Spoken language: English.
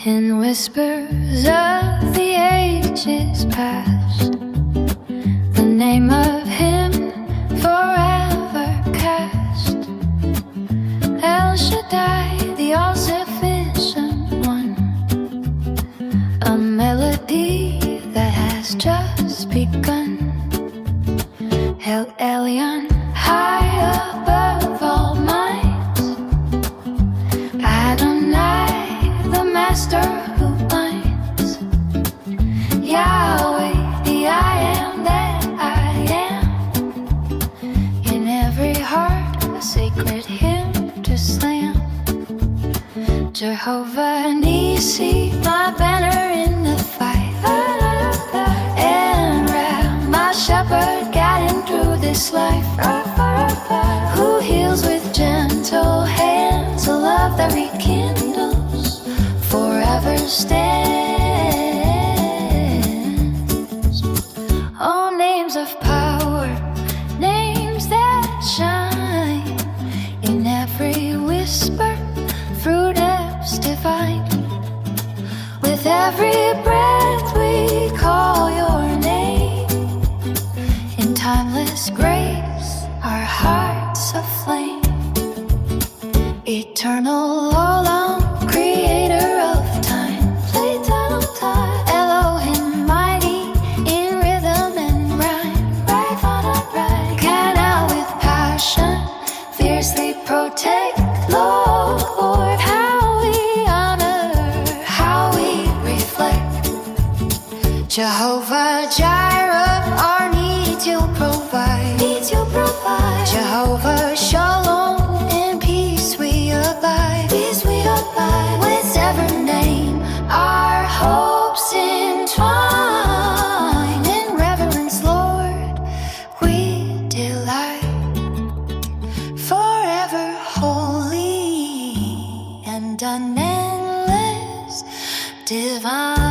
In whispers of the ages past, the name of him forever cast. El Shaddai, the all-sufficient one, a melody that has just begun. El Elyon, high above all minds, Adonai, the master who binds. Yahweh, the I am that I am. In every heart, a sacred hymn to slam. Jehovah Nisi, my banner in the fight. And Ra, my shepherd guiding through this life. Who heals with gentle hands, a love that rekindles, forever stands. Oh, names of power, names that shine in every whisper, fruit apps divine. With every breath we call your name. In timeless grace, our hearts aflame. Eternal, Olam, creator of time, eternal time. Elohim, mighty in rhythm and rhyme. Right, canal with passion, fiercely protect. Lord, how we honor, how we reflect. Jehovah Jireh, our needs you'll provide. Jehovah Shalom, in peace we abide. With every name, our hopes entwine. In reverence, Lord, we delight. Forever holy and unendless divine.